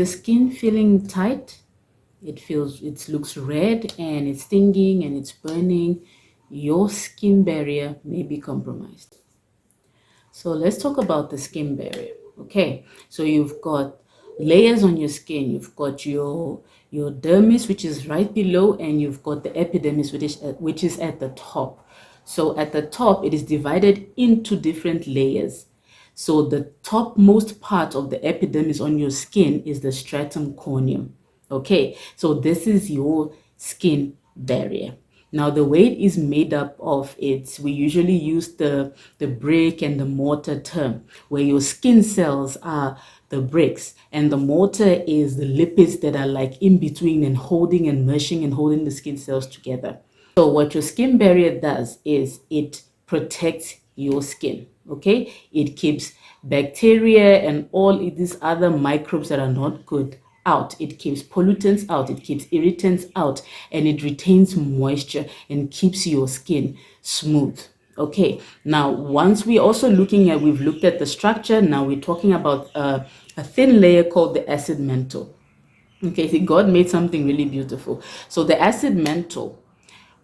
your skin feeling tight? It looks red and it's stinging and it's burning. Your skin barrier may be compromised. So let's talk about the skin barrier. Okay, so you've got layers on your skin. You've got your dermis, which is right below, and you've got the epidermis, which is at the top. So at the top, it is divided into different layers. So the topmost part of the epidermis on your skin is the stratum corneum. Okay, so this is your skin barrier. Now, the way it is made up of, we usually use the brick and the mortar term, where your skin cells are the bricks and the mortar is the lipids that are like in between and holding and meshing and holding the skin cells together. So what your skin barrier does is it protects your skin. Okay, it keeps bacteria and all these other microbes that are not good out. It keeps pollutants out, it keeps irritants out, and it retains moisture and keeps your skin smooth. Okay, now once we've looked at the structure. Now we're talking about a thin layer called the acid mantle. Okay, see, God made something really beautiful. So the acid mantle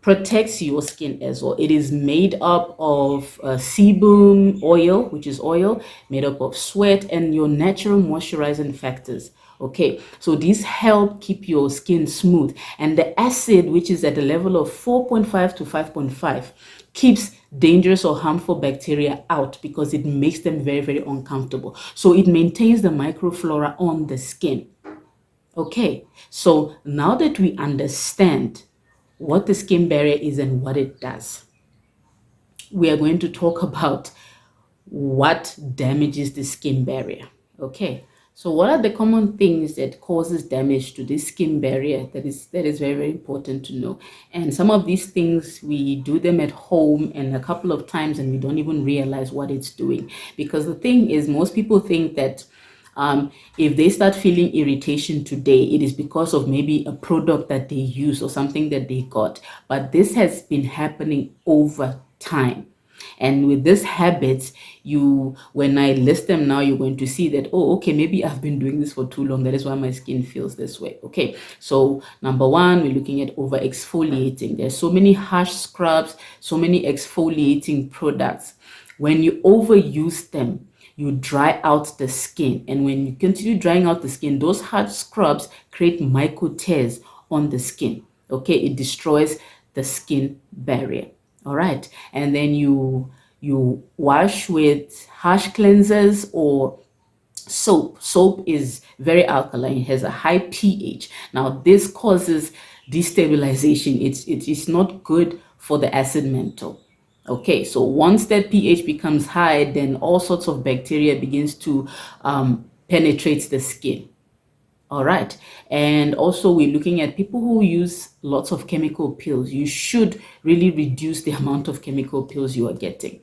protects your skin as well. It is made up of sebum oil, which is oil made up of sweat, and your natural moisturizing factors. Okay, so these help keep your skin smooth, and the acid, which is at a level of 4.5 to 5.5, keeps dangerous or harmful bacteria out because it makes them very, very uncomfortable. So it maintains the microflora on the skin. Okay, so now that we understand what the skin barrier is and what it does, we are going to talk about what damages the skin barrier. Okay, so what are the common things that causes damage to this skin barrier? That is very, very important to know. And some of these things, we do them at home and a couple of times and we don't even realize what it's doing, because the thing is, most people think that if they start feeling irritation today, it is because of maybe a product that they use or something that they got. But this has been happening over time. And with these habits, when I list them now, you're going to see that, oh, okay, maybe I've been doing this for too long. That is why my skin feels this way. Okay, so number one, we're looking at over exfoliating. There's so many harsh scrubs, so many exfoliating products. When you overuse them, you dry out the skin. And when you continue drying out the skin, those hard scrubs create micro tears on the skin. Okay, it destroys the skin barrier. All right, and then you wash with harsh cleansers or soap. Soap is very alkaline, it has a high pH. Now this causes destabilization. It is not good for the acid mantle. Okay, so once that pH becomes high, then all sorts of bacteria begins to penetrate the skin. All right, and also we're looking at people who use lots of chemical peels. You should really reduce the amount of chemical peels you are getting.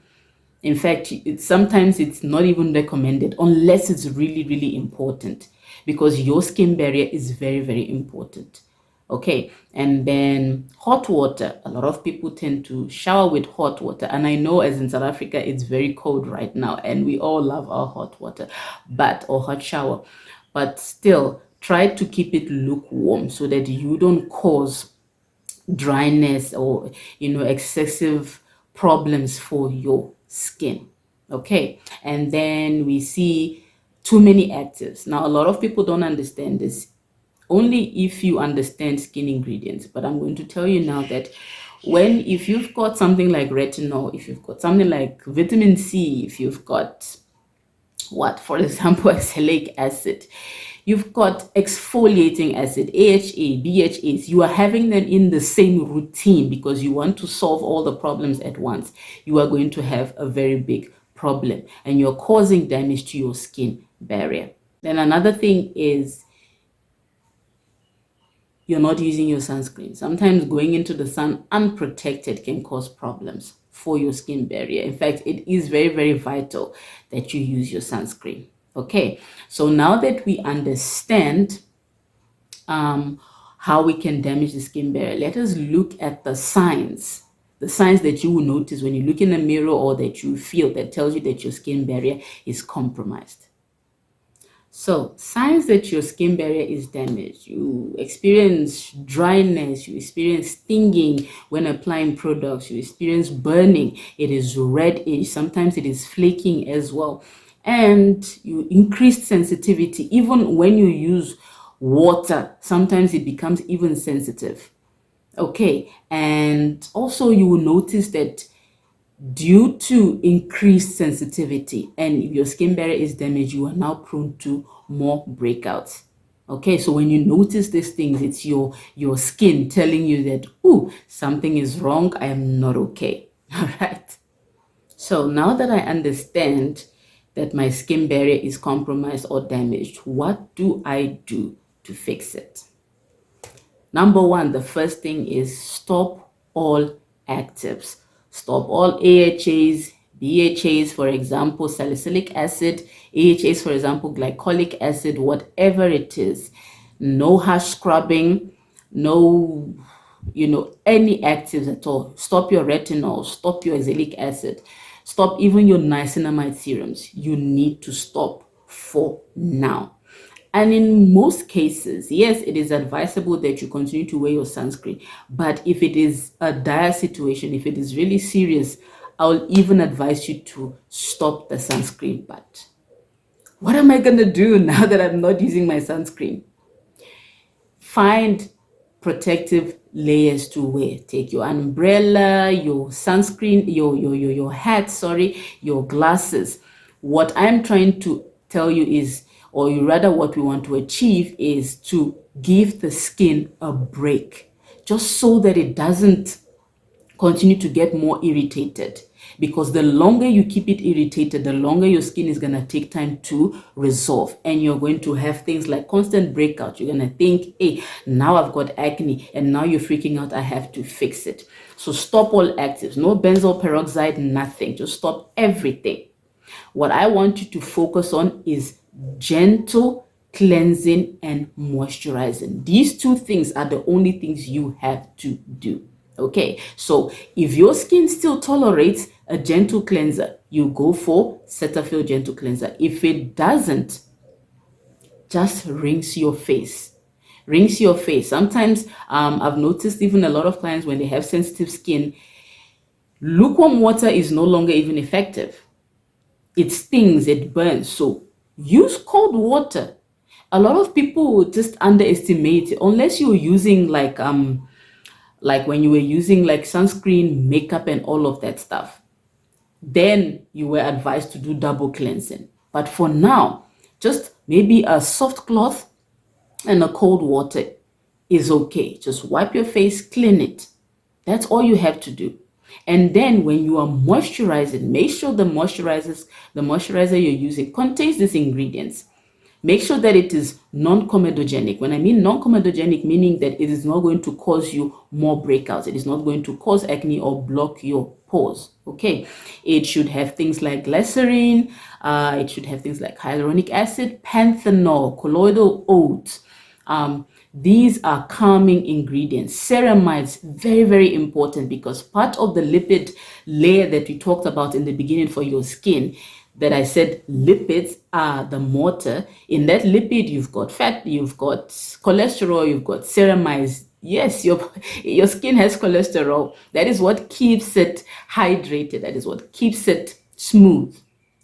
In fact, sometimes it's not even recommended unless it's really, really important, because your skin barrier is very, very important. Okay, and then hot water. A lot of people tend to shower with hot water, and I know as in South Africa it's very cold right now and we all love our hot water, or hot shower, but still try to keep it lukewarm so that you don't cause dryness or excessive problems for your skin. Okay, and then we see too many actives. Now a lot of people don't understand this, only if you understand skin ingredients, but I'm going to tell you now that if you've got something like retinol, if you've got something like vitamin C, if you've got for example, azelaic acid, you've got exfoliating acid, AHA, BHAs, you are having them in the same routine because you want to solve all the problems at once, you are going to have a very big problem and you're causing damage to your skin barrier. Then another thing is you're not using your sunscreen. Sometimes going into the sun unprotected can cause problems for your skin barrier. In fact, it is very, very vital that you use your sunscreen. Okay, so now that we understand how we can damage the skin barrier, let us look at the signs that you will notice when you look in the mirror or that you feel that tells you that your skin barrier is compromised. So, signs that your skin barrier is damaged. You experience dryness, you experience stinging when applying products, you experience burning, it is reddish, sometimes it is flaking as well. And you increase sensitivity. Even when you use water, sometimes it becomes even sensitive. Okay, and also you will notice that due to increased sensitivity and if your skin barrier is damaged, you are now prone to more breakouts. Okay, so when you notice these things, it's your skin telling you that, oh, something is wrong, I am not okay. All right. So now that I understand that my skin barrier is compromised or damaged, what do I do to fix it? Number one, the first thing is stop all actives. Stop all AHAs, BHAs, for example, salicylic acid, AHAs, for example, glycolic acid, whatever it is. No harsh scrubbing, no, any actives at all. Stop your retinol, stop your azelaic acid, stop even your niacinamide serums. You need to stop for now. And in most cases, yes, it is advisable that you continue to wear your sunscreen. But if it is a dire situation, if it is really serious, I'll even advise you to stop the sunscreen. But what am I going to do now that I'm not using my sunscreen? Find protective layers to wear. Take your umbrella, your sunscreen, your hat, sorry, your glasses. What I'm trying to tell you is, or you rather what we want to achieve is to give the skin a break, just so that it doesn't continue to get more irritated, because the longer you keep it irritated, the longer your skin is going to take time to resolve, and you're going to have things like constant breakout. You're going to think, hey, now I've got acne, and now you're freaking out, I have to fix it. So stop all actives, no benzoyl peroxide, nothing. Just stop everything. What I want you to focus on is gentle cleansing and moisturizing. These two things are the only things you have to do. Okay, so if your skin still tolerates a gentle cleanser, you go for Cetaphil Gentle Cleanser. If it doesn't, just rinse your face. Rinse your face. Sometimes I've noticed even a lot of clients, when they have sensitive skin, lukewarm water is no longer even effective. It stings, it burns. So use cold water. A lot of people just underestimate it, unless you're using like when you were using like sunscreen, makeup, and all of that stuff. Then you were advised to do double cleansing. But for now, just maybe a soft cloth and a cold water is okay. Just wipe your face, clean it. That's all you have to do. And then when you are moisturizing, make sure the moisturizer you're using contains these ingredients. Make sure that it is non-comedogenic. When I mean non-comedogenic, meaning that it is not going to cause you more breakouts. It is not going to cause acne or block your pores. Okay. It should have things like glycerin. It should have things like hyaluronic acid, panthenol, colloidal oats. These are calming ingredients. Ceramides, very, very important, because part of the lipid layer that we talked about in the beginning for your skin, that I said lipids are the mortar. In that lipid, you've got fat, you've got cholesterol, you've got ceramides. Yes, your skin has cholesterol. That is what keeps it hydrated. That is what keeps it smooth.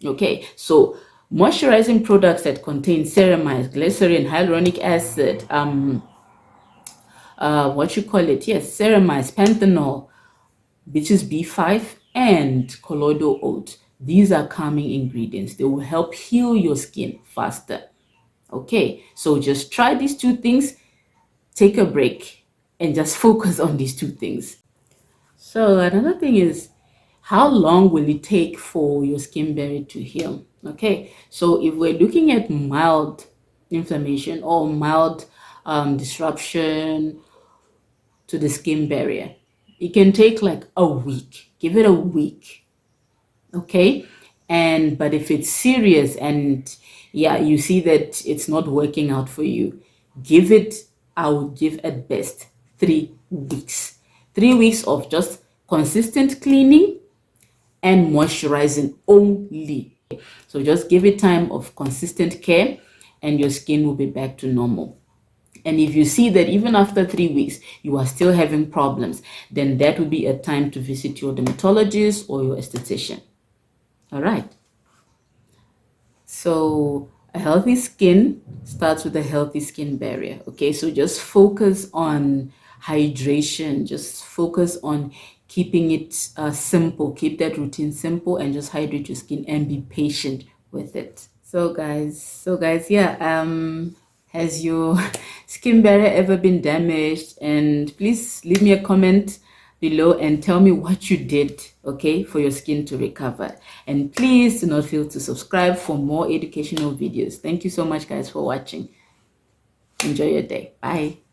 Okay, so moisturizing products that contain ceramides, glycerin, hyaluronic acid, ceramides, panthenol, which is B5, and colloidal oats. These are calming ingredients. They will help heal your skin faster. Okay, so just try these two things, take a break, and just focus on these two things. So another thing is, how long will it take for your skin barrier to heal? Okay, so if we're looking at mild inflammation or mild disruption to the skin barrier, it can take like a week. Give it a week. Okay, but if it's serious and you see that it's not working out for you, I would give at best 3 weeks. 3 weeks of just consistent cleaning and moisturizing only. So just give it time of consistent care, and your skin will be back to normal. And if you see that even after 3 weeks, you are still having problems, then that would be a time to visit your dermatologist or your esthetician. All right. So a healthy skin starts with a healthy skin barrier. Okay, so just focus on hydration, just focus on keeping it simple, keep that routine simple, and just hydrate your skin and be patient with it. So guys, yeah, has your skin barrier ever been damaged? And please leave me a comment below and tell me what you did, okay, for your skin to recover. And please do not fail to subscribe for more educational videos. Thank you so much, guys, for watching. Enjoy your day. Bye.